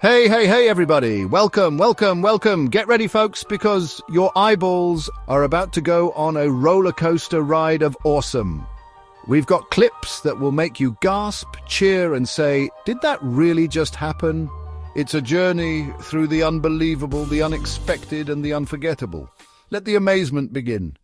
Hey, hey, hey, everybody. Welcome, welcome, welcome. Get ready, folks, because your eyeballs are about to go on a roller coaster ride of awesome. We've got clips that will make you gasp, cheer, and say, "Did that really just happen?" It's a journey through the unbelievable, the unexpected, and the unforgettable. Let the amazement begin.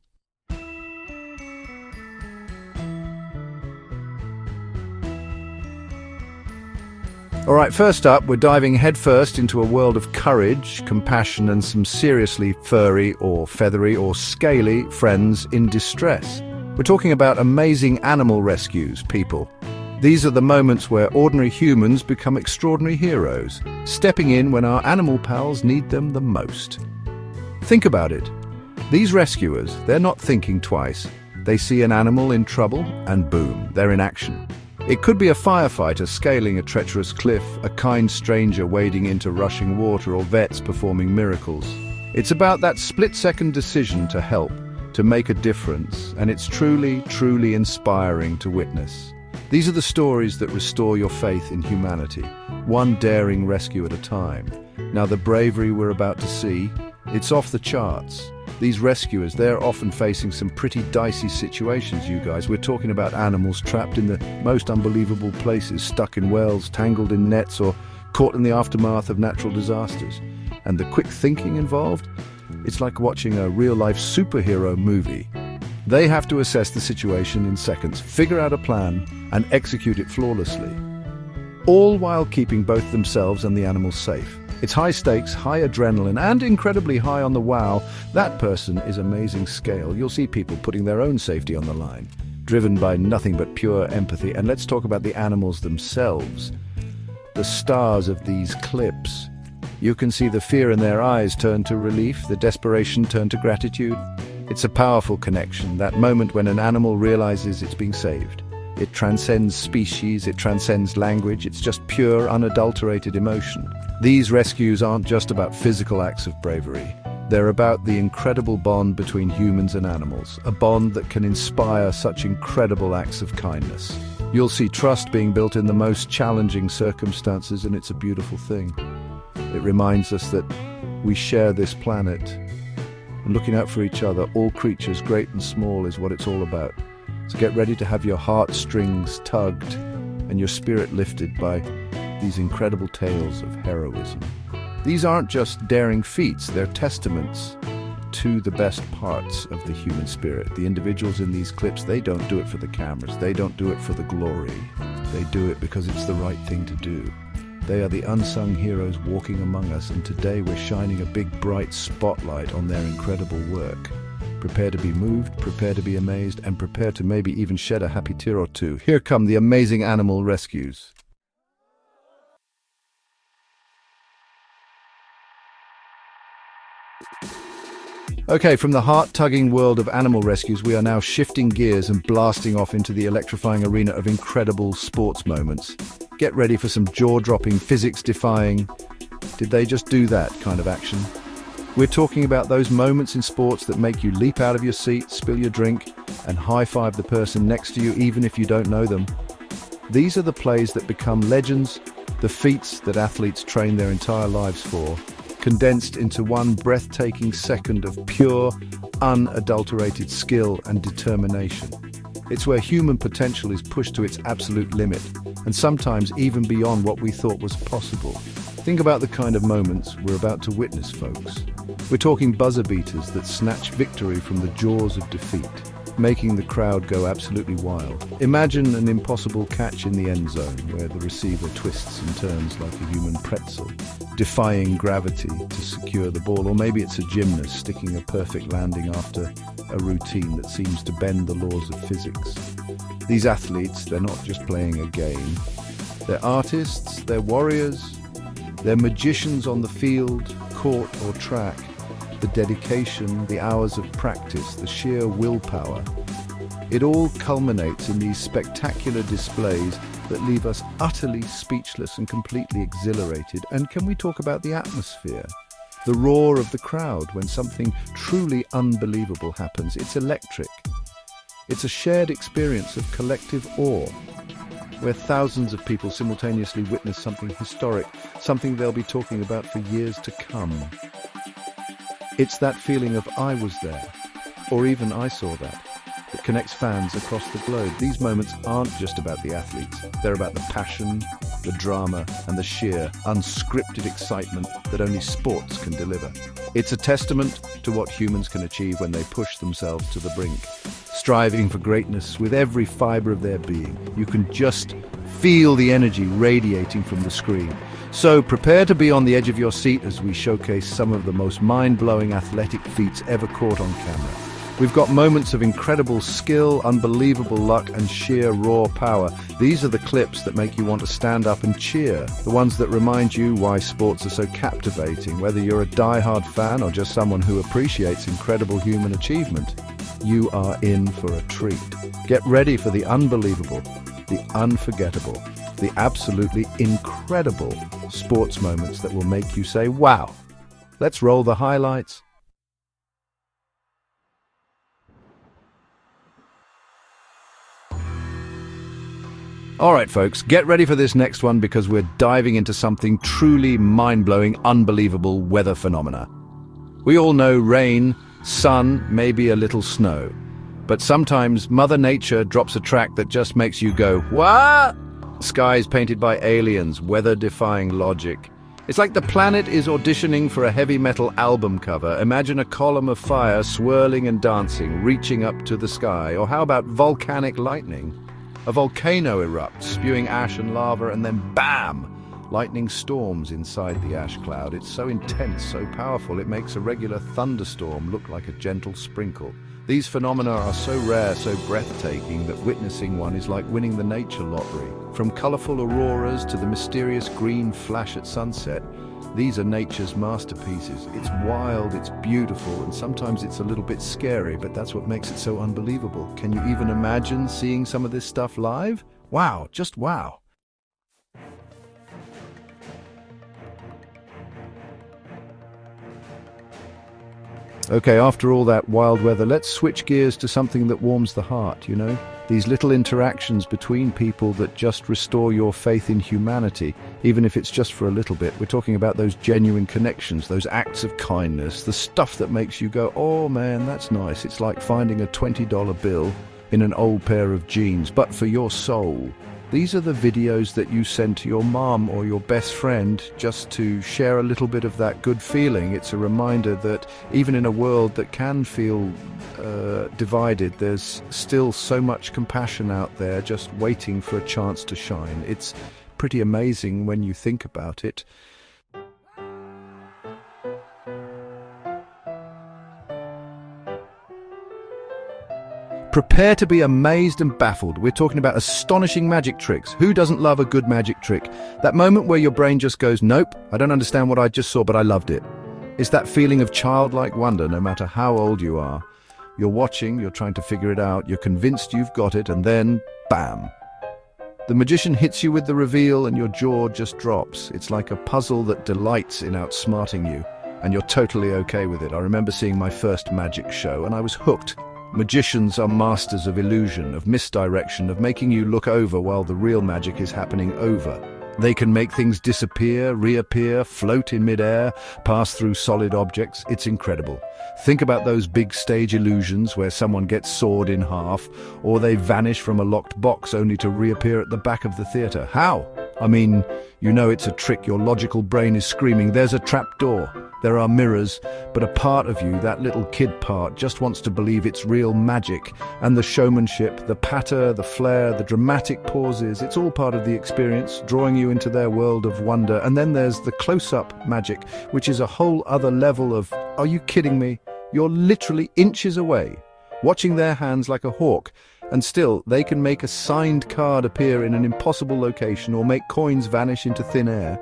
All right, first up, we're diving headfirst into a world of courage, compassion, and some seriously furry or feathery or scaly friends in distress. We're talking about amazing animal rescues, people. These are the moments where ordinary humans become extraordinary heroes, stepping in when our animal pals need them the most. Think about it. These rescuers, they're not thinking twice. They see an animal in trouble, and boom, they're in action. It could be a firefighter scaling a treacherous cliff, a kind stranger wading into rushing water, or vets performing miracles. It's about that split-second decision to help, to make a difference, and it's truly, truly inspiring to witness. These are the stories that restore your faith in humanity, one daring rescue at a time. Now, the bravery we're about to see, it's off the charts. These rescuers, they're often facing some pretty dicey situations, you guys. We're talking about animals trapped in the most unbelievable places, stuck in wells, tangled in nets, or caught in the aftermath of natural disasters. And the quick thinking involved? It's like watching a real-life superhero movie. They have to assess the situation in seconds, figure out a plan, and execute it flawlessly, all while keeping both themselves and the animals safe. It's high stakes, high adrenaline, and incredibly high on the wow. That person is amazing scale. You'll see people putting their own safety on the line, driven by nothing but pure empathy. And let's talk about the animals themselves, the stars of these clips. You can see the fear in their eyes turn to relief, the desperation turn to gratitude. It's a powerful connection, that moment when an animal realizes it's being saved. It transcends species, it transcends language, it's just pure, unadulterated emotion. These rescues aren't just about physical acts of bravery. They're about the incredible bond between humans and animals, a bond that can inspire such incredible acts of kindness. You'll see trust being built in the most challenging circumstances, and it's a beautiful thing. It reminds us that we share this planet, and looking out for each other, all creatures, great and small, is what it's all about. So get ready to have your heartstrings tugged and your spirit lifted by these incredible tales of heroism. These aren't just daring feats, they're testaments to the best parts of the human spirit. The individuals in these clips, they don't do it for the cameras, they don't do it for the glory. They do it because it's the right thing to do. They are the unsung heroes walking among us, and today we're shining a big bright spotlight on their incredible work. Prepare to be moved, prepare to be amazed, and prepare to maybe even shed a happy tear or two. Here come the amazing animal rescues. Okay, from the heart-tugging world of animal rescues, we are now shifting gears and blasting off into the electrifying arena of incredible sports moments. Get ready for some jaw-dropping, physics-defying, did they just do that kind of action. We're talking about those moments in sports that make you leap out of your seat, spill your drink, and high-five the person next to you even if you don't know them. These are the plays that become legends, the feats that athletes train their entire lives for, condensed into one breathtaking second of pure, unadulterated skill and determination. It's where human potential is pushed to its absolute limit, and sometimes even beyond what we thought was possible. Think about the kind of moments we're about to witness, folks. We're talking buzzer beaters that snatch victory from the jaws of defeat, making the crowd go absolutely wild. Imagine an impossible catch in the end zone where the receiver twists and turns like a human pretzel, defying gravity to secure the ball. Or maybe it's a gymnast sticking a perfect landing after a routine that seems to bend the laws of physics. These athletes, they're not just playing a game. They're artists, they're warriors, they're magicians on the field, court or track. The dedication, the hours of practice, the sheer willpower. It all culminates in these spectacular displays that leave us utterly speechless and completely exhilarated. And can we talk about the atmosphere? The roar of the crowd when something truly unbelievable happens. It's electric. It's a shared experience of collective awe. where thousands of people simultaneously witness something historic, something they'll be talking about for years to come. It's that feeling of "I was there," or even "I saw that," that connects fans across the globe. These moments aren't just about the athletes. They're about the passion, the drama, and the sheer, unscripted excitement that only sports can deliver. It's a testament to what humans can achieve when they push themselves to the brink, striving for greatness with every fiber of their being. You can just feel the energy radiating from the screen. So prepare to be on the edge of your seat as we showcase some of the most mind-blowing athletic feats ever caught on camera. We've got moments of incredible skill, unbelievable luck, and sheer raw power. These are the clips that make you want to stand up and cheer, the ones that remind you why sports are so captivating. Whether you're a die-hard fan or just someone who appreciates incredible human achievement, you are in for a treat. Get ready for the unbelievable, the unforgettable, the absolutely incredible sports moments that will make you say, "Wow." Let's roll the highlights. All right, folks, get ready for this next one because we're diving into something truly mind-blowing, unbelievable weather phenomena. We all know rain, sun, maybe a little snow. But sometimes Mother Nature drops a track that just makes you go, "What?" Skies painted by aliens, weather-defying logic. It's like the planet is auditioning for a heavy metal album cover. Imagine a column of fire swirling and dancing, reaching up to the sky. Or how about volcanic lightning? A volcano erupts, spewing ash and lava, and then bam! Lightning storms inside the ash cloud. It's so intense, so powerful, it makes a regular thunderstorm look like a gentle sprinkle. These phenomena are so rare, so breathtaking, that witnessing one is like winning the nature lottery. From colorful auroras to the mysterious green flash at sunset, these are nature's masterpieces. It's wild, it's beautiful, and sometimes it's a little bit scary, but that's what makes it so unbelievable. Can you even imagine seeing some of this stuff live? Wow, just wow. Okay, after all that wild weather, let's switch gears to something that warms the heart, These little interactions between people that just restore your faith in humanity, even if it's just for a little bit. We're talking about those genuine connections, those acts of kindness, the stuff that makes you go, "Oh man, that's nice." It's like finding a $20 bill in an old pair of jeans, but for your soul. These are the videos that you send to your mom or your best friend just to share a little bit of that good feeling. It's a reminder that even in a world that can feel divided, there's still so much compassion out there just waiting for a chance to shine. It's pretty amazing when you think about it. Prepare to be amazed and baffled. We're talking about astonishing magic tricks. Who doesn't love a good magic trick? That moment where your brain just goes, "Nope, I don't understand what I just saw, but I loved it." It's that feeling of childlike wonder, no matter how old you are. You're watching, you're trying to figure it out, you're convinced you've got it, and then, bam! The magician hits you with the reveal and your jaw just drops. It's like a puzzle that delights in outsmarting you, and you're totally okay with it. I remember seeing my first magic show, and I was hooked. Magicians are masters of illusion, of misdirection, of making you look over while the real magic is happening over. They can make things disappear, reappear, float in midair, pass through solid objects. It's incredible. Think about those big stage illusions where someone gets sawed in half, or they vanish from a locked box only to reappear at the back of the theatre. How? I mean, it's a trick. Your logical brain is screaming, "There's a trap door." There are mirrors, but a part of you, that little kid part, just wants to believe it's real magic. And the showmanship, the patter, the flair, the dramatic pauses, it's all part of the experience, drawing you into their world of wonder. And then there's the close-up magic, which is a whole other level of, "Are you kidding me?" You're literally inches away, watching their hands like a hawk, and still they can make a signed card appear in an impossible location or make coins vanish into thin air.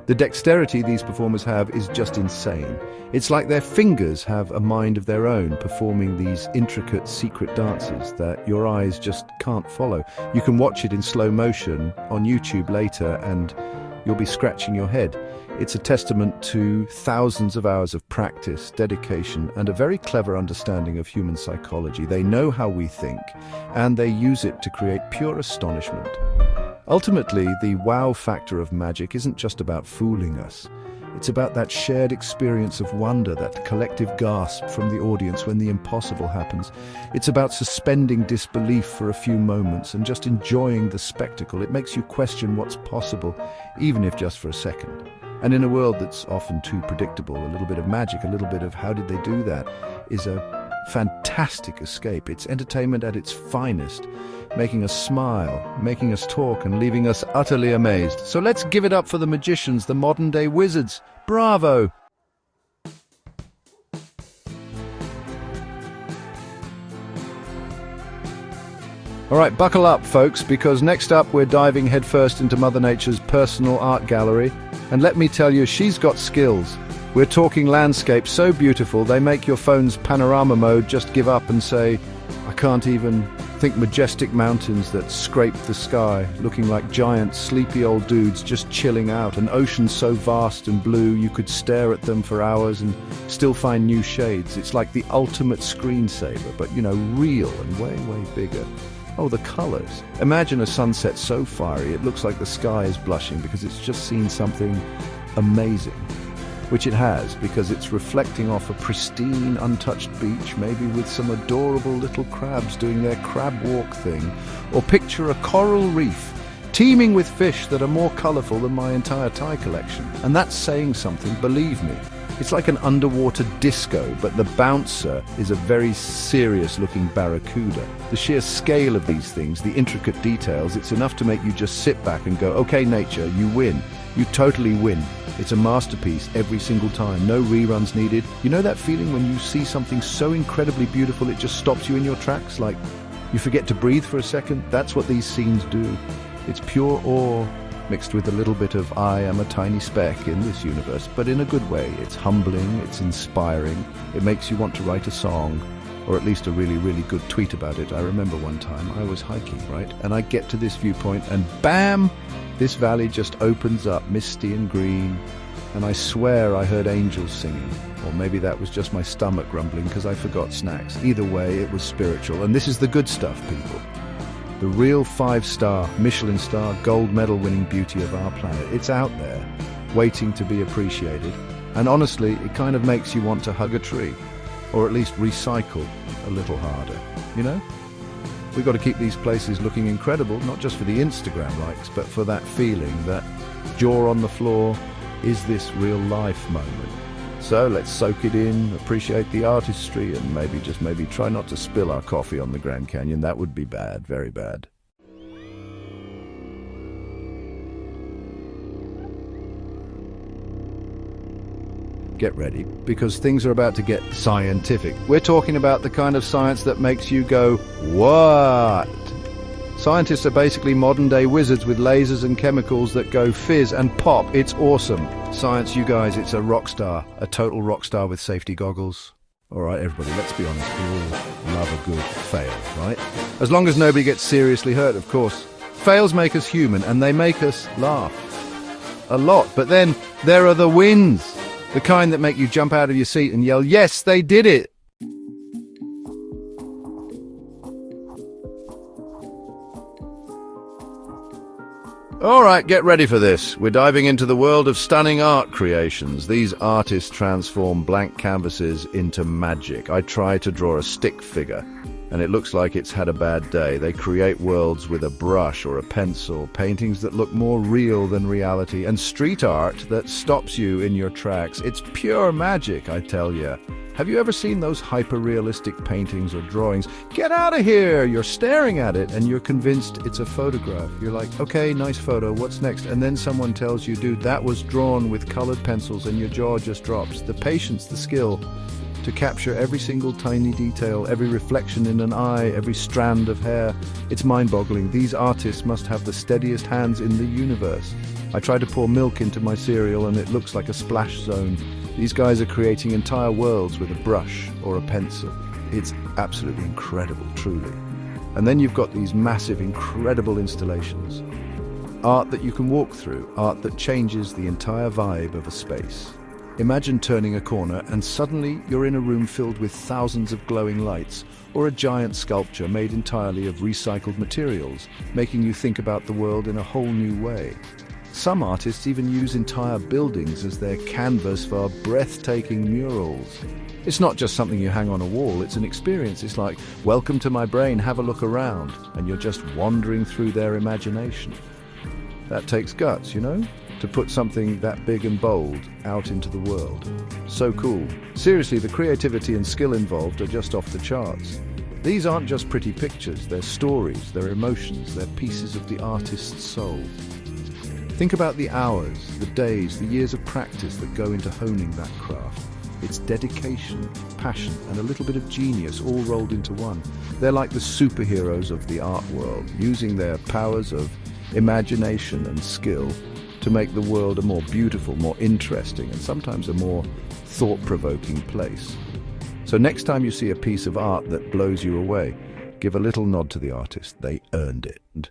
The dexterity these performers have is just insane. It's like their fingers have a mind of their own, performing these intricate secret dances that your eyes just can't follow. You can watch it in slow motion on YouTube later and you'll be scratching your head. It's a testament to thousands of hours of practice, dedication, and a very clever understanding of human psychology. They know how we think, and they use it to create pure astonishment. Ultimately, the wow factor of magic isn't just about fooling us. It's about that shared experience of wonder, that collective gasp from the audience when the impossible happens. It's about suspending disbelief for a few moments and just enjoying the spectacle. It makes you question what's possible, even if just for a second. And in a world that's often too predictable, a little bit of magic, a little bit of how did they do that, is a fantastic escape. It's entertainment at its finest, making us smile, making us talk, and leaving us utterly amazed. So let's give it up for the magicians, the modern-day wizards. Bravo! All right, buckle up, folks, because next up we're diving headfirst into Mother Nature's personal art gallery. And let me tell you, she's got skills. We're talking landscapes so beautiful they make your phone's panorama mode just give up and say, I can't even. Think majestic mountains that scrape the sky, looking like giant, sleepy old dudes just chilling out, an ocean so vast and blue you could stare at them for hours and still find new shades. It's like the ultimate screensaver, but, real and way, way bigger. Oh, the colors. Imagine a sunset so fiery it looks like the sky is blushing because it's just seen something amazing. Which it has, because it's reflecting off a pristine, untouched beach, maybe with some adorable little crabs doing their crab walk thing. Or picture a coral reef, teeming with fish that are more colourful than my entire Thai collection. And that's saying something, believe me. It's like an underwater disco, but the bouncer is a very serious-looking barracuda. The sheer scale of these things, the intricate details, it's enough to make you just sit back and go, okay, nature, you win. You totally win. It's a masterpiece every single time. No reruns needed. You know that feeling when you see something so incredibly beautiful it just stops you in your tracks? Like you forget to breathe for a second? That's what these scenes do. It's pure awe mixed with a little bit of I am a tiny speck in this universe, but in a good way. It's humbling, it's inspiring, it makes you want to write a song, or at least a really, really good tweet about it. I remember one time I was hiking, right? And I get to this viewpoint and bam! This valley just opens up, misty and green, and I swear I heard angels singing. Or maybe that was just my stomach grumbling because I forgot snacks. Either way, it was spiritual. And this is the good stuff, people. The real 5-star, Michelin star, gold medal winning beauty of our planet. It's out there, waiting to be appreciated. And honestly, it kind of makes you want to hug a tree. Or at least recycle a little harder, We've got to keep these places looking incredible, not just for the Instagram likes, but for that feeling, that jaw on the floor, is this real life moment. So let's soak it in, appreciate the artistry, and maybe try not to spill our coffee on the Grand Canyon. That would be bad, very bad. Get ready, because things are about to get scientific. We're talking about the kind of science that makes you go, what? Scientists are basically modern-day wizards with lasers and chemicals that go fizz and pop. It's awesome. Science, you guys, it's a rock star, a total rock star with safety goggles. All right, everybody, let's be honest. We all love a good fail, right? As long as nobody gets seriously hurt, of course. Fails make us human, and they make us laugh. A lot. But then there are the wins. The kind that make you jump out of your seat and yell, yes, they did it! Alright, get ready for this. We're diving into the world of stunning art creations. These artists transform blank canvases into magic. I try to draw a stick figure, and it looks like it's had a bad day. They create worlds with a brush or a pencil, paintings that look more real than reality, and street art that stops you in your tracks. It's pure magic, I tell you. Have you ever seen those hyper-realistic paintings or drawings? Get out of here! You're staring at it and you're convinced it's a photograph. You're like, okay, nice photo, what's next? And then someone tells you, dude, that was drawn with colored pencils, and your jaw just drops. The patience, the skill to capture every single tiny detail, every reflection in an eye, every strand of hair. It's mind-boggling. These artists must have the steadiest hands in the universe. I try to pour milk into my cereal and it looks like a splash zone. These guys are creating entire worlds with a brush or a pencil. It's absolutely incredible, truly. And then you've got these massive, incredible installations. Art that you can walk through, art that changes the entire vibe of a space. Imagine turning a corner and suddenly you're in a room filled with thousands of glowing lights, or a giant sculpture made entirely of recycled materials, making you think about the world in a whole new way. Some artists even use entire buildings as their canvas for breathtaking murals. It's not just something you hang on a wall, it's an experience. It's like, welcome to my brain, have a look around, and you're just wandering through their imagination. That takes guts, to put something that big and bold out into the world. So cool. Seriously, the creativity and skill involved are just off the charts. These aren't just pretty pictures, they're stories, they're emotions, they're pieces of the artist's soul. Think about the hours, the days, the years of practice that go into honing that craft. It's dedication, passion, and a little bit of genius all rolled into one. They're like the superheroes of the art world, using their powers of imagination and skill to make the world a more beautiful, more interesting, and sometimes a more thought-provoking place. So next time you see a piece of art that blows you away, give a little nod to the artist. They earned it.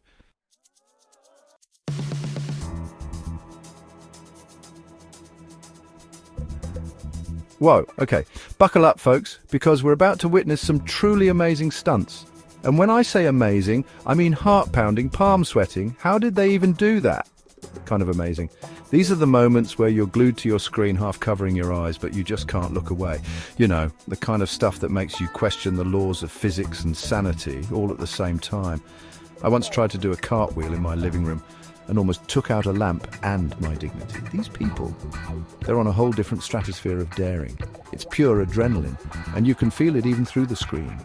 Whoa, okay, buckle up folks, because we're about to witness some truly amazing stunts. And when I say amazing, I mean heart-pounding, palm-sweating. How did they even do that? Kind of amazing. These are the moments where you're glued to your screen, half covering your eyes, but you just can't look away. The kind of stuff that makes you question the laws of physics and sanity all at the same time. I once tried to do a cartwheel in my living room and almost took out a lamp and my dignity. These people, they're on a whole different stratosphere of daring. It's pure adrenaline, and you can feel it even through the screen.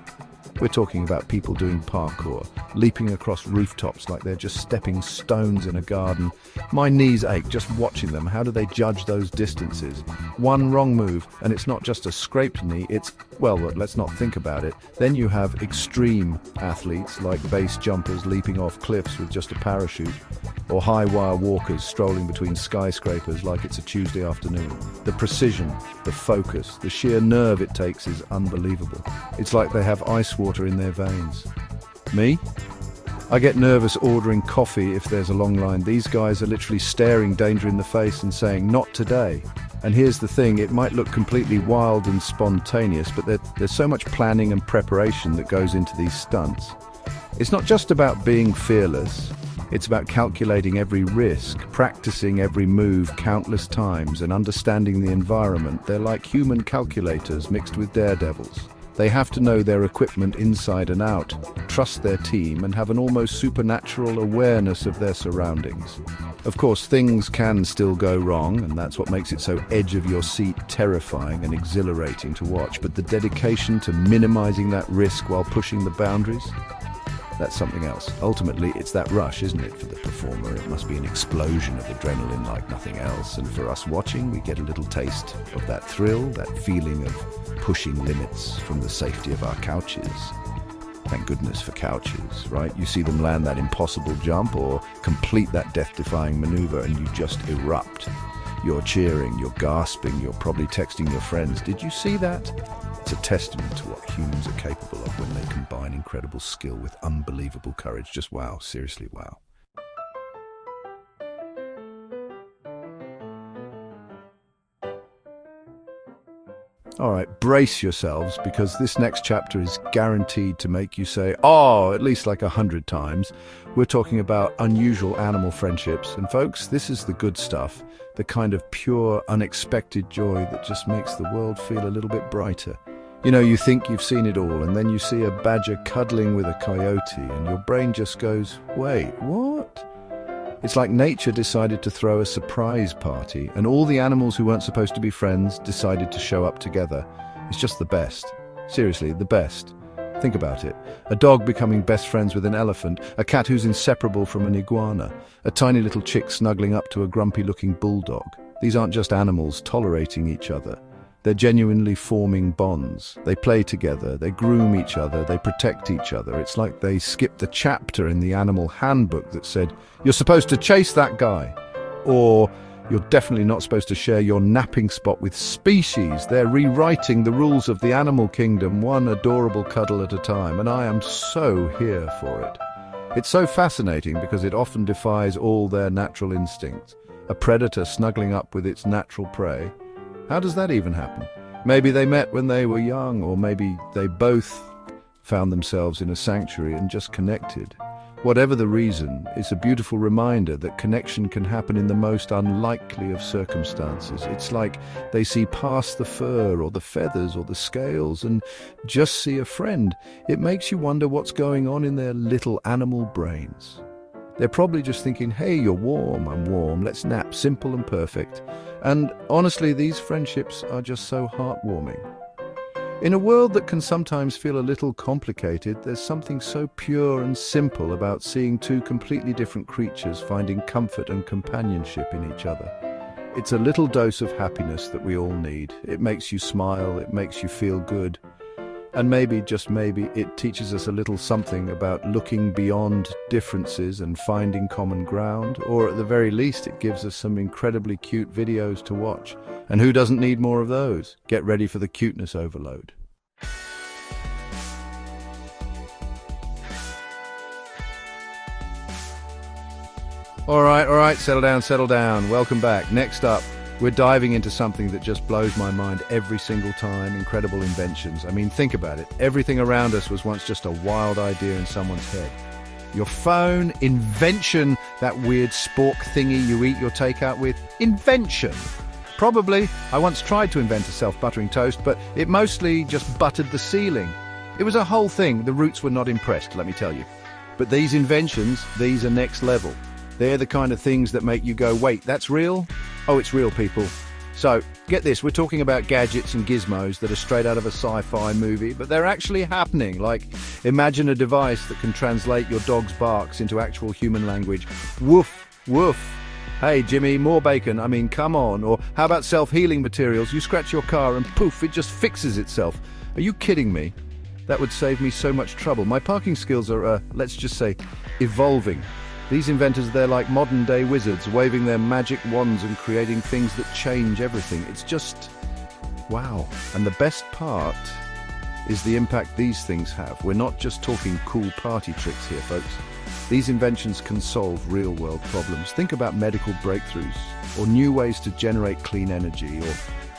We're talking about people doing parkour, leaping across rooftops like they're just stepping stones in a garden. My knees ache just watching them. How do they judge those distances? One wrong move, and it's not just a scraped knee, it's, well, let's not think about it. Then you have extreme athletes like base jumpers leaping off cliffs with just a parachute, or high wire walkers strolling between skyscrapers like it's a Tuesday afternoon. The precision, the focus, the sheer nerve it takes is unbelievable. It's like they have ice water in their veins. Me? I get nervous ordering coffee if there's a long line. These guys are literally staring danger in the face and saying, not today. And here's the thing, it might look completely wild and spontaneous, but there's so much planning and preparation that goes into these stunts. It's not just about being fearless. It's about calculating every risk, practicing every move countless times, and understanding the environment. They're like human calculators mixed with daredevils. They have to know their equipment inside and out, trust their team, and have an almost supernatural awareness of their surroundings. Of course, things can still go wrong, and that's what makes it so edge-of-your-seat terrifying and exhilarating to watch. But the dedication to minimizing that risk while pushing the boundaries, that's something else. Ultimately, it's that rush, isn't it, for the performer? It must be an explosion of adrenaline like nothing else. And for us watching, we get a little taste of that thrill, that feeling of pushing limits from the safety of our couches. Thank goodness for couches, right? You see them land that impossible jump or complete that death-defying maneuver and you just erupt. You're cheering, you're gasping, you're probably texting your friends. Did you see that? It's a testament to what humans are capable of when they combine incredible skill with unbelievable courage. Just wow, seriously wow. All right, brace yourselves, because this next chapter is guaranteed to make you say, oh, at least like 100 times. We're talking about unusual animal friendships. And folks, this is the good stuff, the kind of pure, unexpected joy that just makes the world feel a little bit brighter. You think you've seen it all, and then you see a badger cuddling with a coyote, and your brain just goes, wait, what? It's like nature decided to throw a surprise party, and all the animals who weren't supposed to be friends decided to show up together. It's just the best. Seriously, the best. Think about it. A dog becoming best friends with an elephant, a cat who's inseparable from an iguana, a tiny little chick snuggling up to a grumpy-looking bulldog. These aren't just animals tolerating each other. They're genuinely forming bonds. They play together, they groom each other, they protect each other. It's like they skipped the chapter in the animal handbook that said, you're supposed to chase that guy, or you're definitely not supposed to share your napping spot with species. They're rewriting the rules of the animal kingdom, one adorable cuddle at a time, and I am so here for it. It's so fascinating because it often defies all their natural instincts. A predator snuggling up with its natural prey, How does that even happen? Maybe they met when they were young, or maybe they both found themselves in a sanctuary and just connected. Whatever the reason, it's a beautiful reminder that connection can happen in the most unlikely of circumstances. It's like they see past the fur or the feathers or the scales and just see a friend. It makes you wonder what's going on in their little animal brains. They're probably just thinking, hey, you're warm, I'm warm, let's nap, simple and perfect. And honestly, these friendships are just so heartwarming. In a world that can sometimes feel a little complicated, there's something so pure and simple about seeing two completely different creatures finding comfort and companionship in each other. It's a little dose of happiness that we all need. It makes you smile, it makes you feel good. And maybe, just maybe, it teaches us a little something about looking beyond differences and finding common ground, or at the very least it gives us some incredibly cute videos to watch. And who doesn't need more of those? Get ready for the cuteness overload. All right, settle down. Welcome back. Next up, we're diving into something that just blows my mind every single time, incredible inventions. I mean, think about it. Everything around us was once just a wild idea in someone's head. Your phone, invention, that weird spork thingy you eat your takeout with, invention. Probably. I once tried to invent a self-buttering toast, but it mostly just buttered the ceiling. It was a whole thing. The Roots were not impressed, let me tell you. But these inventions, these are next level. They're the kind of things that make you go, wait, that's real? Oh, it's real, people. So, get this, we're talking about gadgets and gizmos that are straight out of a sci-fi movie, but they're actually happening. Like, imagine a device that can translate your dog's barks into actual human language. Woof, woof. Hey, Jimmy, more bacon. I mean, come on. Or how about self-healing materials? You scratch your car and poof, it just fixes itself. Are you kidding me? That would save me so much trouble. My parking skills are, let's just say, evolving. These inventors, they're like modern-day wizards, waving their magic wands and creating things that change everything. It's just, wow. And the best part is the impact these things have. We're not just talking cool party tricks here, folks. These inventions can solve real-world problems. Think about medical breakthroughs, or new ways to generate clean energy, or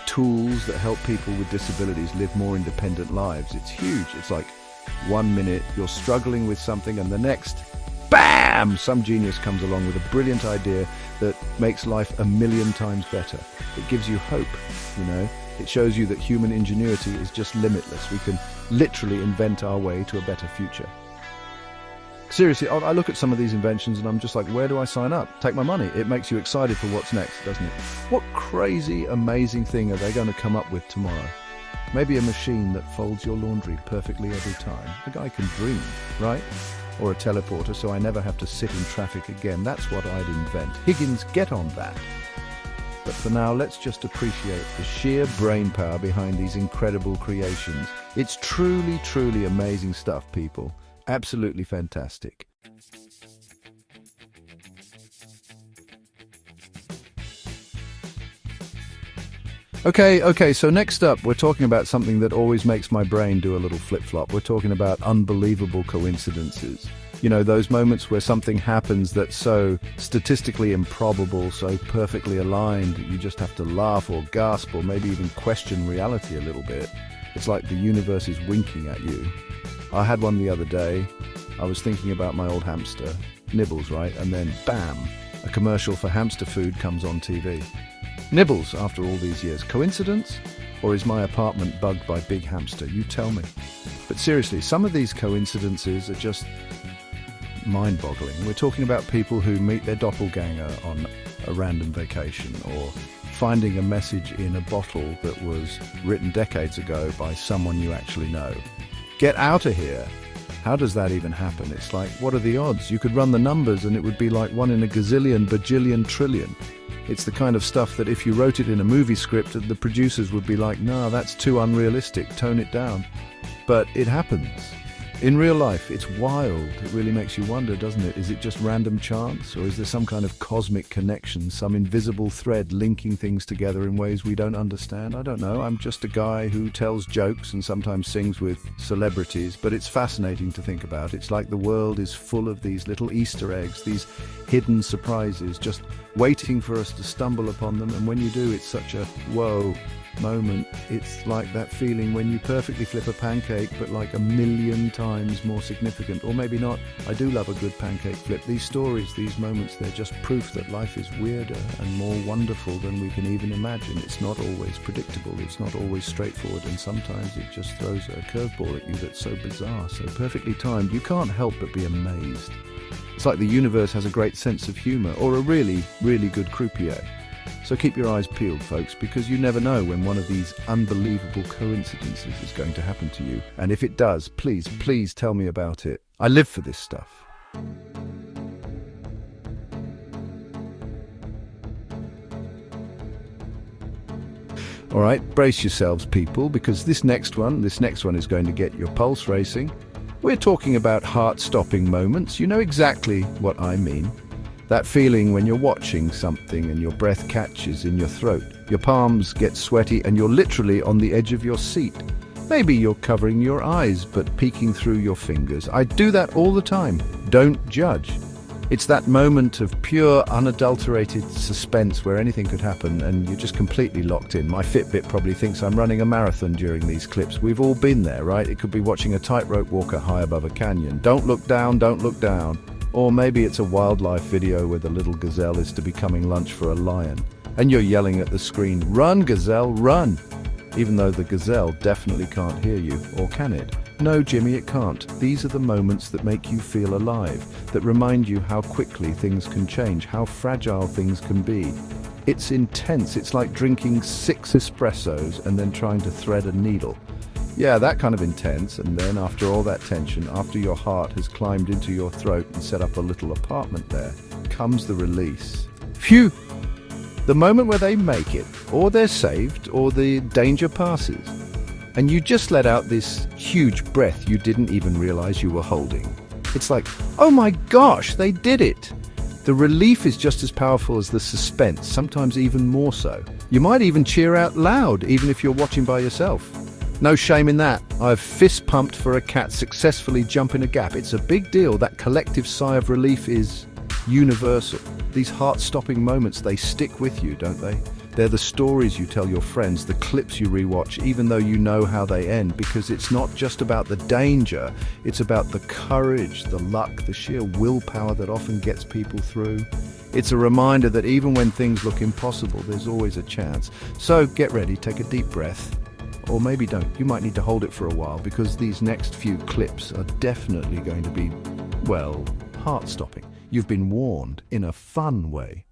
tools that help people with disabilities live more independent lives. It's huge. It's like 1 minute you're struggling with something and the next, bam! Some genius comes along with a brilliant idea that makes life 1,000,000 times better. It gives you hope, you know. It shows you that human ingenuity is just limitless. We can literally invent our way to a better future. Seriously, I look at some of these inventions and I'm just like, where do I sign up? Take my money. It makes you excited for what's next, doesn't it? What crazy, amazing thing are they going to come up with tomorrow? Maybe a machine that folds your laundry perfectly every time. A guy can dream, right? Or a teleporter so I never have to sit in traffic again. That's what I'd invent. Higgins, get on that. But for now, let's just appreciate the sheer brain power behind these incredible creations. It's truly, truly amazing stuff, people. Absolutely fantastic. Okay, so next up, we're talking about something that always makes my brain do a little flip-flop. We're talking about unbelievable coincidences. You know, those moments where something happens that's so statistically improbable, so perfectly aligned, that you just have to laugh or gasp or maybe even question reality a little bit. It's like the universe is winking at you. I had one the other day. I was thinking about my old hamster, Nibbles, right? And then, bam, a commercial for hamster food comes on TV. Nibbles, after all these years. Coincidence? Or is my apartment bugged by Big Hamster? You tell me. But seriously, some of these coincidences are just mind-boggling. We're talking about people who meet their doppelganger on a random vacation, or finding a message in a bottle that was written decades ago by someone you actually know. Get out of here. How does that even happen? It's like, what are the odds? You could run the numbers and it would be like 1 in a gazillion, bajillion, trillion. It's the kind of stuff that if you wrote it in a movie script, the producers would be like, nah, that's too unrealistic, tone it down. But it happens. In real life, it's wild. It really makes you wonder, doesn't it? Is it just random chance? Or is there some kind of cosmic connection, some invisible thread linking things together in ways we don't understand? I don't know. I'm just a guy who tells jokes and sometimes sings with celebrities, but it's fascinating to think about. It's like the world is full of these little Easter eggs, these hidden surprises, just waiting for us to stumble upon them. And when you do, it's such a, whoa, moment, it's like that feeling when you perfectly flip a pancake, but like a million times more significant. Or maybe not. I do love a good pancake flip. These stories, these moments, they're just proof that life is weirder and more wonderful than we can even imagine. It's not always predictable. It's not always straightforward. And sometimes it just throws a curveball at you that's so bizarre, so perfectly timed. You can't help but be amazed. It's like the universe has a great sense of humor, or a really, really good croupier. So keep your eyes peeled, folks, because you never know when one of these unbelievable coincidences is going to happen to you. And if it does, please, please tell me about it. I live for this stuff. All right, brace yourselves, people, because this next one is going to get your pulse racing. We're talking about heart-stopping moments. You know exactly what I mean. That feeling when you're watching something and your breath catches in your throat, your palms get sweaty and you're literally on the edge of your seat. Maybe you're covering your eyes but peeking through your fingers. I do that all the time. Don't judge. It's that moment of pure, unadulterated suspense where anything could happen and you're just completely locked in. My Fitbit probably thinks I'm running a marathon during these clips. We've all been there, right? It could be watching a tightrope walker high above a canyon. Don't look down, don't look down. Or maybe it's a wildlife video where the little gazelle is to becoming lunch for a lion. And you're yelling at the screen, "Run, gazelle, run!" Even though the gazelle definitely can't hear you, or can it? No, Jimmy, it can't. These are the moments that make you feel alive, that remind you how quickly things can change, how fragile things can be. It's intense. It's like drinking 6 espressos and then trying to thread a needle. Yeah, that kind of intense, and then after all that tension, after your heart has climbed into your throat and set up a little apartment there, comes the release. Phew! The moment where they make it, or they're saved, or the danger passes. And you just let out this huge breath you didn't even realize you were holding. It's like, oh my gosh, they did it! The relief is just as powerful as the suspense, sometimes even more so. You might even cheer out loud, even if you're watching by yourself. No shame in that. I've fist pumped for a cat successfully jumping a gap. It's a big deal. That collective sigh of relief is universal. These heart-stopping moments, they stick with you, don't they? They're the stories you tell your friends, the clips you rewatch, even though you know how they end, because it's not just about the danger, it's about the courage, the luck, the sheer willpower that often gets people through. It's a reminder that even when things look impossible, there's always a chance. So get ready, take a deep breath. Or maybe don't. You might need to hold it for a while, because these next few clips are definitely going to be, well, heart-stopping. You've been warned in a fun way.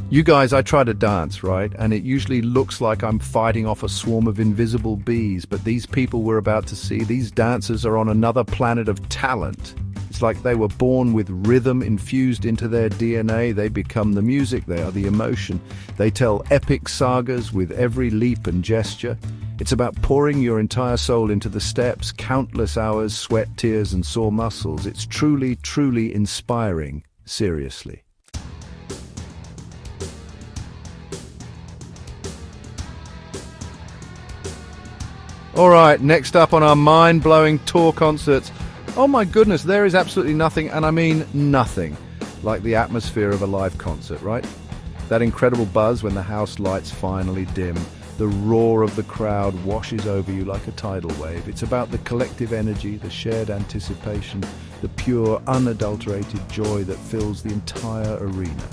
You guys, I try to dance, right? And it usually looks like I'm fighting off a swarm of invisible bees, but these people we're about to see, these dancers are on another planet of talent. It's like they were born with rhythm infused into their DNA. They become the music, they are the emotion. They tell epic sagas with every leap and gesture. It's about pouring your entire soul into the steps, countless hours, sweat, tears, and sore muscles. It's truly, truly inspiring, seriously. All right, next up on our mind-blowing tour concerts. Oh my goodness, there is absolutely nothing, and I mean nothing, like the atmosphere of a live concert, right? That incredible buzz when the house lights finally dim, the roar of the crowd washes over you like a tidal wave. It's about the collective energy, the shared anticipation, the pure, unadulterated joy that fills the entire arena.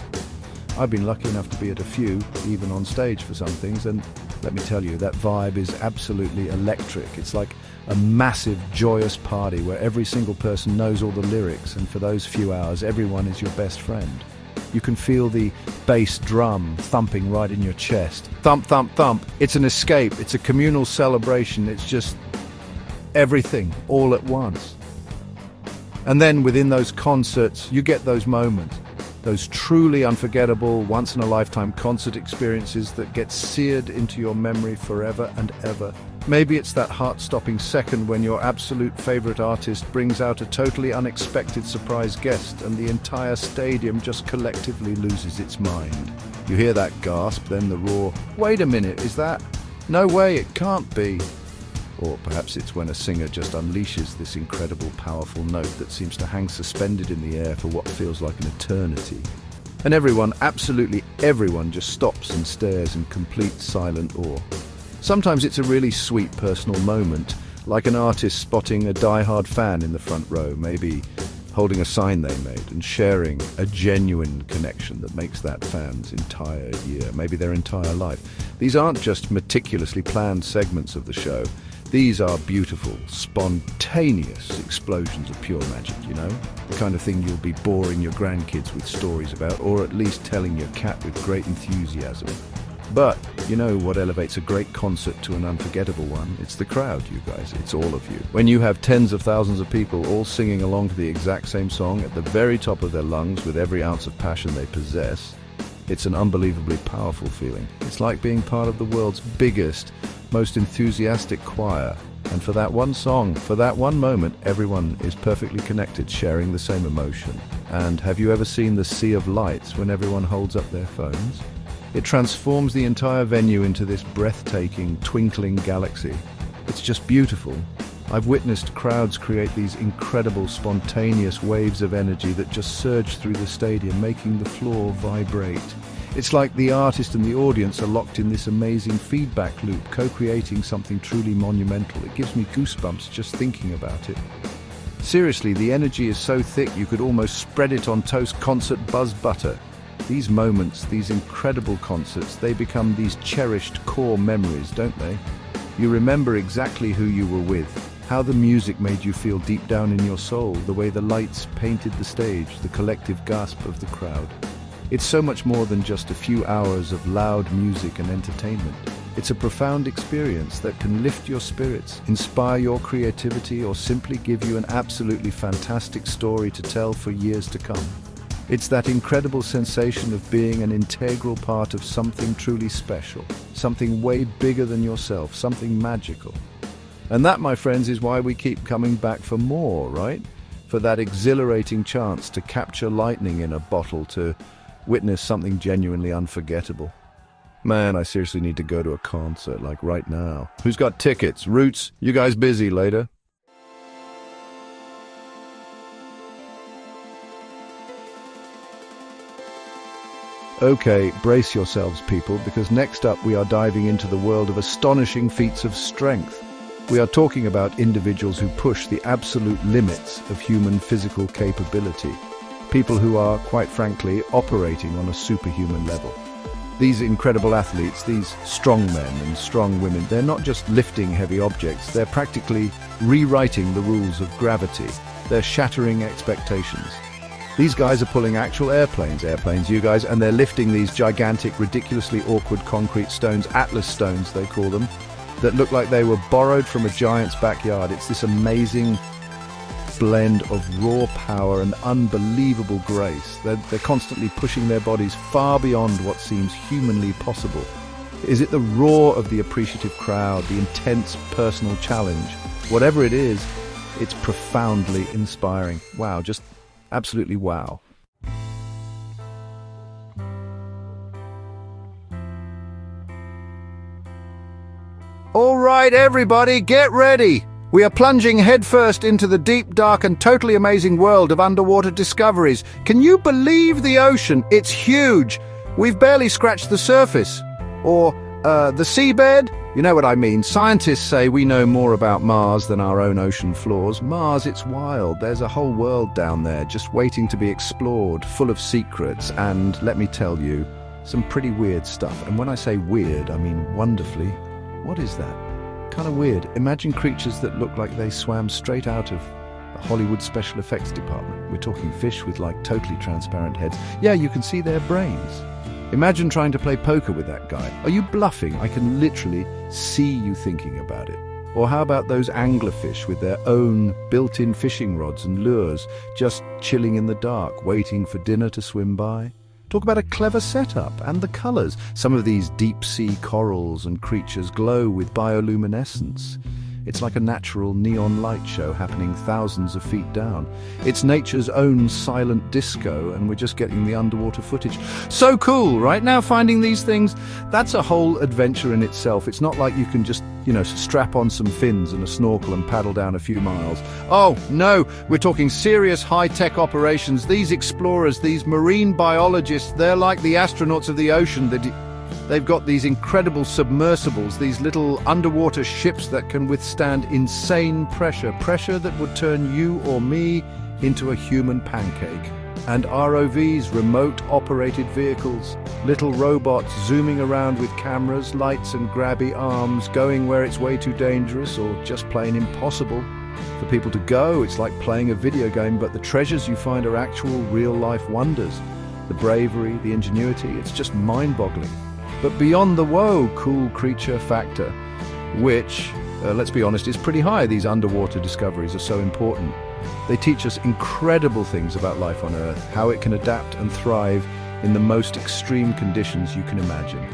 I've been lucky enough to be at a few, even on stage for some things, and let me tell you, that vibe is absolutely electric. It's like a massive, joyous party where every single person knows all the lyrics, and for those few hours, everyone is your best friend. You can feel the bass drum thumping right in your chest. Thump, thump, thump. It's an escape. It's a communal celebration. It's just everything all at once. And then within those concerts, you get those moments. Those truly unforgettable, once-in-a-lifetime concert experiences that get seared into your memory forever and ever. Maybe it's that heart-stopping second when your absolute favorite artist brings out a totally unexpected surprise guest and the entire stadium just collectively loses its mind. You hear that gasp, then the roar. Wait a minute, is that? No way, it can't be. Or perhaps it's when a singer just unleashes this incredible, powerful note that seems to hang suspended in the air for what feels like an eternity. And everyone, absolutely everyone, just stops and stares in complete silent awe. Sometimes it's a really sweet personal moment, like an artist spotting a die-hard fan in the front row, maybe holding a sign they made and sharing a genuine connection that makes that fan's entire year, maybe their entire life. These aren't just meticulously planned segments of the show. These are beautiful, spontaneous explosions of pure magic, you know? The kind of thing you'll be boring your grandkids with stories about, or at least telling your cat with great enthusiasm. But you know what elevates a great concert to an unforgettable one? It's the crowd, you guys. It's all of you. When you have tens of thousands of people all singing along to the exact same song at the very top of their lungs with every ounce of passion they possess, it's an unbelievably powerful feeling. It's like being part of the world's biggest, most enthusiastic choir. And for that one song, for that one moment, everyone is perfectly connected, sharing the same emotion. And have you ever seen the sea of lights when everyone holds up their phones? It transforms the entire venue into this breathtaking, twinkling galaxy. It's just beautiful. I've witnessed crowds create these incredible, spontaneous waves of energy that just surge through the stadium, making the floor vibrate. It's like the artist and the audience are locked in this amazing feedback loop, co-creating something truly monumental. It gives me goosebumps just thinking about it. Seriously, the energy is so thick you could almost spread it on toast concert buzz butter. These moments, these incredible concerts, they become these cherished core memories, don't they? You remember exactly who you were with, how the music made you feel deep down in your soul, the way the lights painted the stage, the collective gasp of the crowd. It's so much more than just a few hours of loud music and entertainment. It's a profound experience that can lift your spirits, inspire your creativity, or simply give you an absolutely fantastic story to tell for years to come. It's that incredible sensation of being an integral part of something truly special, something way bigger than yourself, something magical. And that, my friends, is why we keep coming back for more, right? For that exhilarating chance to capture lightning in a bottle, to witness something genuinely unforgettable. Man, I seriously need to go to a concert, like right now. Who's got tickets? Roots, you guys busy later? Okay, brace yourselves, people, because next up we are diving into the world of astonishing feats of strength. We are talking about individuals who push the absolute limits of human physical capability. People who are, quite frankly, operating on a superhuman level. These incredible athletes, these strong men and strong women, they're not just lifting heavy objects, they're practically rewriting the rules of gravity. They're shattering expectations. These guys are pulling actual airplanes, you guys, and they're lifting these gigantic, ridiculously awkward concrete stones, Atlas stones they call them, that look like they were borrowed from a giant's backyard. It's this amazing blend of raw power and unbelievable grace. They're constantly pushing their bodies far beyond what seems humanly possible. Is it the roar of the appreciative crowd, the intense personal challenge? Whatever it is, it's profoundly inspiring. Wow, just absolutely wow. All right, everybody, get ready. We are plunging headfirst into the deep, dark, and totally amazing world of underwater discoveries. Can you believe the ocean? It's huge. We've barely scratched the surface. Or, the seabed? You know what I mean. Scientists say we know more about Mars than our own ocean floors. Mars, it's wild. There's a whole world down there just waiting to be explored, full of secrets, and, let me tell you, some pretty weird stuff. And when I say weird, I mean wonderfully. What is that? Kind of weird. Imagine creatures that look like they swam straight out of a Hollywood special effects department. We're talking fish with like totally transparent heads. Yeah, you can see their brains. Imagine trying to play poker with that guy. Are you bluffing? I can literally see you thinking about it. Or how about those anglerfish with their own built-in fishing rods and lures, just chilling in the dark, waiting for dinner to swim by? Talk about a clever setup, and the colors. Some of these deep-sea corals and creatures glow with bioluminescence. It's like a natural neon light show happening thousands of feet down. It's nature's own silent disco, and we're just getting the underwater footage. So cool, right? Now finding these things, that's a whole adventure in itself. It's not like you can just, strap on some fins and a snorkel and paddle down a few miles. Oh, no, we're talking serious high-tech operations. These explorers, these marine biologists, they're like the astronauts of the ocean. They've got these incredible submersibles, these little underwater ships that can withstand insane pressure that would turn you or me into a human pancake. And ROVs, remote-operated vehicles, little robots zooming around with cameras, lights and grabby arms, going where it's way too dangerous or just plain impossible for people to go. It's like playing a video game, but the treasures you find are actual real-life wonders. The bravery, the ingenuity, it's just mind-boggling. But beyond the whoa, cool creature factor, which, let's be honest, is pretty high. These underwater discoveries are so important. They teach us incredible things about life on Earth, how it can adapt and thrive in the most extreme conditions you can imagine.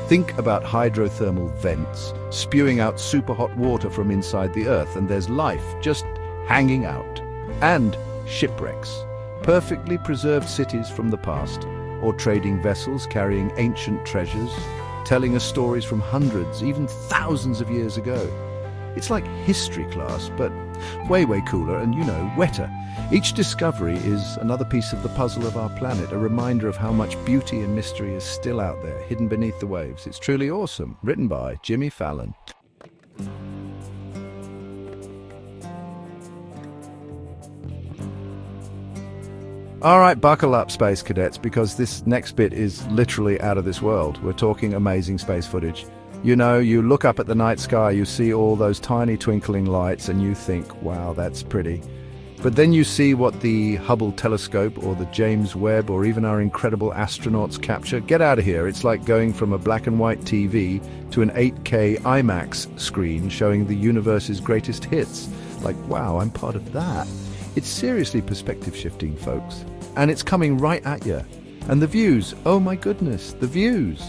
Think about hydrothermal vents spewing out super hot water from inside the Earth, and there's life just hanging out. And shipwrecks, perfectly preserved cities from the past, or trading vessels carrying ancient treasures, telling us stories from hundreds, even thousands of years ago. It's like history class, but way, way cooler and, wetter. Each discovery is another piece of the puzzle of our planet, a reminder of how much beauty and mystery is still out there, hidden beneath the waves. It's truly awesome. Written by Jimmy Fallon. All right, buckle up, Space Cadets, because this next bit is literally out of this world. We're talking amazing space footage. You look up at the night sky, you see all those tiny twinkling lights, and you think, wow, that's pretty. But then you see what the Hubble telescope or the James Webb or even our incredible astronauts capture. Get out of here. It's like going from a black and white TV to an 8K IMAX screen showing the universe's greatest hits. Like, wow, I'm part of that. It's seriously perspective shifting, folks. And it's coming right at you. And the views, oh my goodness, the views.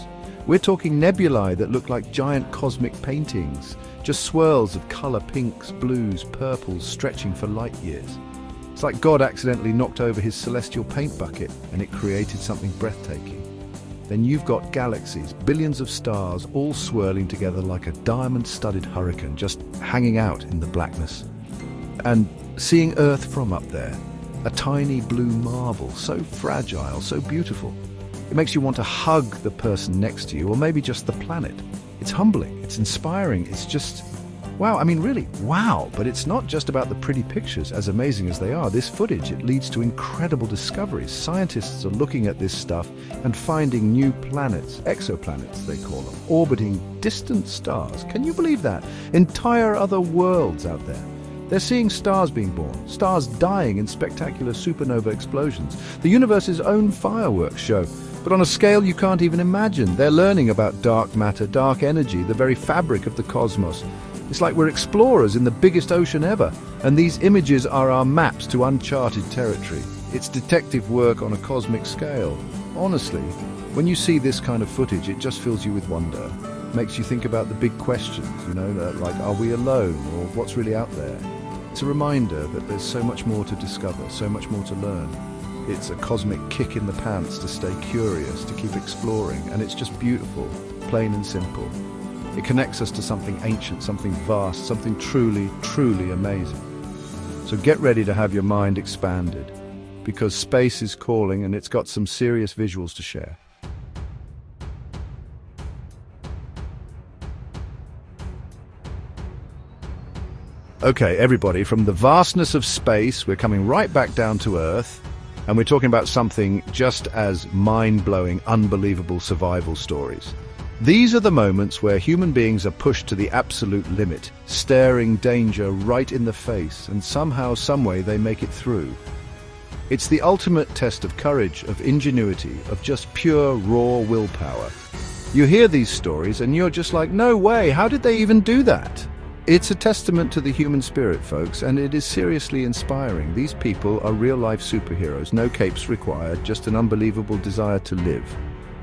We're talking nebulae that look like giant cosmic paintings, just swirls of colour, pinks, blues, purples, stretching for light years. It's like God accidentally knocked over his celestial paint bucket and it created something breathtaking. Then you've got galaxies, billions of stars, all swirling together like a diamond-studded hurricane, just hanging out in the blackness. And seeing Earth from up there, a tiny blue marble, so fragile, so beautiful. It makes you want to hug the person next to you, or maybe just the planet. It's humbling, it's inspiring, it's just, wow, I mean really, wow. But it's not just about the pretty pictures, as amazing as they are. This footage, it leads to incredible discoveries. Scientists are looking at this stuff and finding new planets, exoplanets they call them, orbiting distant stars. Can you believe that? Entire other worlds out there. They're seeing stars being born, stars dying in spectacular supernova explosions, the universe's own fireworks show. But on a scale you can't even imagine. They're learning about dark matter, dark energy, the very fabric of the cosmos. It's like we're explorers in the biggest ocean ever, and these images are our maps to uncharted territory. It's detective work on a cosmic scale. Honestly, when you see this kind of footage, it just fills you with wonder. Makes you think about the big questions, like are we alone, or what's really out there? It's a reminder that there's so much more to discover, so much more to learn. It's a cosmic kick in the pants to stay curious, to keep exploring, and it's just beautiful, plain and simple. It connects us to something ancient, something vast, something truly, truly amazing. So get ready to have your mind expanded, because space is calling and it's got some serious visuals to share. Okay, everybody, from the vastness of space, we're coming right back down to Earth, and we're talking about something just as mind-blowing, unbelievable survival stories. These are the moments where human beings are pushed to the absolute limit, staring danger right in the face, and somehow, someway, they make it through. It's the ultimate test of courage, of ingenuity, of just pure, raw willpower. You hear these stories, and you're just like, no way, how did they even do that? It's a testament to the human spirit, folks, and it is seriously inspiring. These people are real-life superheroes, no capes required, just an unbelievable desire to live.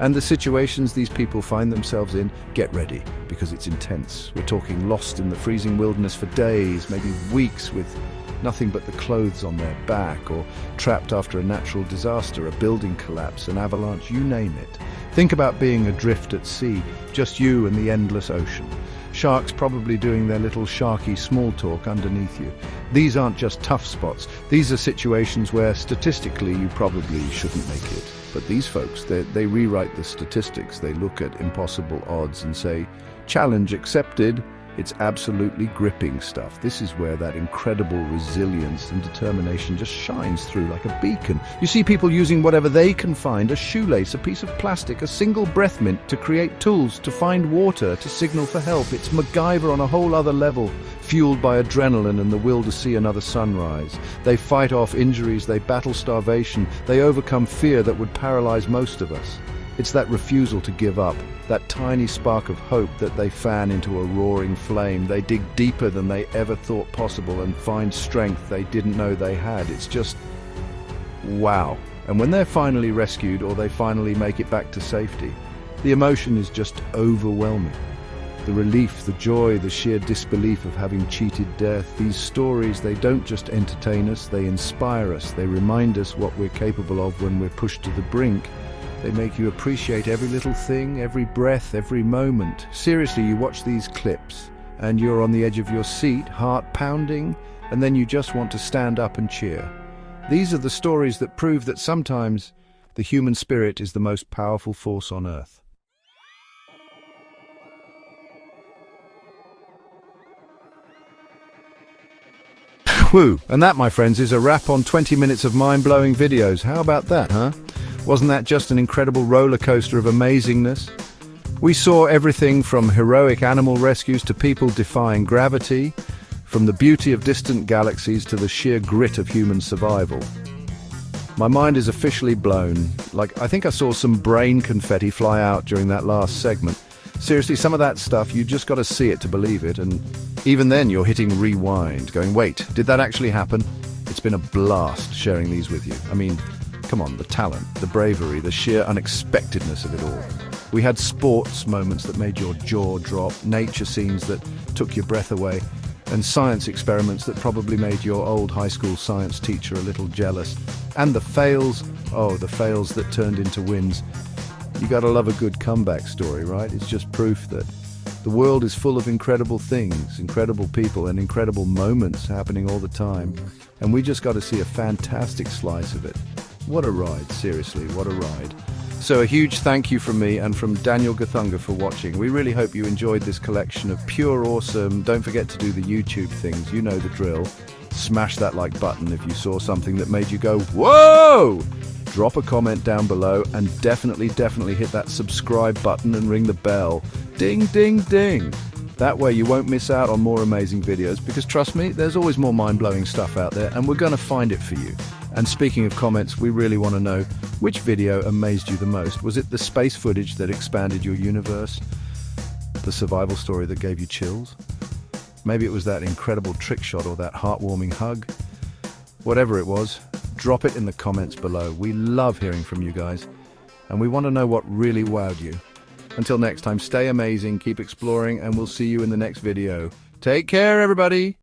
And the situations these people find themselves in, get ready, because it's intense. We're talking lost in the freezing wilderness for days, maybe weeks, with nothing but the clothes on their back, or trapped after a natural disaster, a building collapse, an avalanche, you name it. Think about being adrift at sea, just you and the endless ocean. Sharks probably doing their little sharky small talk underneath you. These aren't just tough spots. These are situations where statistically you probably shouldn't make it. But these folks, they rewrite the statistics. They look at impossible odds and say, challenge accepted. It's absolutely gripping stuff. This is where that incredible resilience and determination just shines through like a beacon. You see people using whatever they can find, a shoelace, a piece of plastic, a single breath mint, to create tools, to find water, to signal for help. It's MacGyver on a whole other level, fueled by adrenaline and the will to see another sunrise. They fight off injuries, they battle starvation, they overcome fear that would paralyze most of us. It's that refusal to give up, that tiny spark of hope that they fan into a roaring flame. They dig deeper than they ever thought possible and find strength they didn't know they had. It's just wow. And when they're finally rescued, or they finally make it back to safety, the emotion is just overwhelming. The relief, the joy, the sheer disbelief of having cheated death. These stories, they don't just entertain us, they inspire us. They remind us what we're capable of when we're pushed to the brink. They make you appreciate every little thing, every breath, every moment. Seriously, you watch these clips and you're on the edge of your seat, heart pounding, and then you just want to stand up and cheer. These are the stories that prove that sometimes the human spirit is the most powerful force on earth. Woo! And that, my friends, is a wrap on 20 minutes of mind-blowing videos. How about that, huh? Wasn't that just an incredible roller coaster of amazingness? We saw everything from heroic animal rescues to people defying gravity, from the beauty of distant galaxies to the sheer grit of human survival. My mind is officially blown. Like, I think I saw some brain confetti fly out during that last segment. Seriously, some of that stuff, you just got to see it to believe it, and even then you're hitting rewind, going, wait, did that actually happen? It's been a blast sharing these with you. I mean, come on, the talent, the bravery, the sheer unexpectedness of it all. We had sports moments that made your jaw drop, nature scenes that took your breath away, and science experiments that probably made your old high school science teacher a little jealous. And the fails, oh, the fails that turned into wins. You gotta love a good comeback story, right? It's just proof that the world is full of incredible things, incredible people, and incredible moments happening all the time. And we just got to see a fantastic slice of it. What a ride, seriously, what a ride. So a huge thank you from me and from Daniel Gathunga for watching. We really hope you enjoyed this collection of pure awesome. Don't forget to do the YouTube things, you know the drill. Smash that like button if you saw something that made you go, whoa! Drop a comment down below, and definitely hit that subscribe button and ring the bell. Ding, ding, ding. That way you won't miss out on more amazing videos, because trust me, there's always more mind-blowing stuff out there, and we're going to find it for you. And speaking of comments, we really want to know, which video amazed you the most? Was it the space footage that expanded your universe? The survival story that gave you chills? Maybe it was that incredible trick shot or that heartwarming hug? Whatever it was, drop it in the comments below. We love hearing from you guys, and we want to know what really wowed you. Until next time, stay amazing, keep exploring, and we'll see you in the next video. Take care, everybody!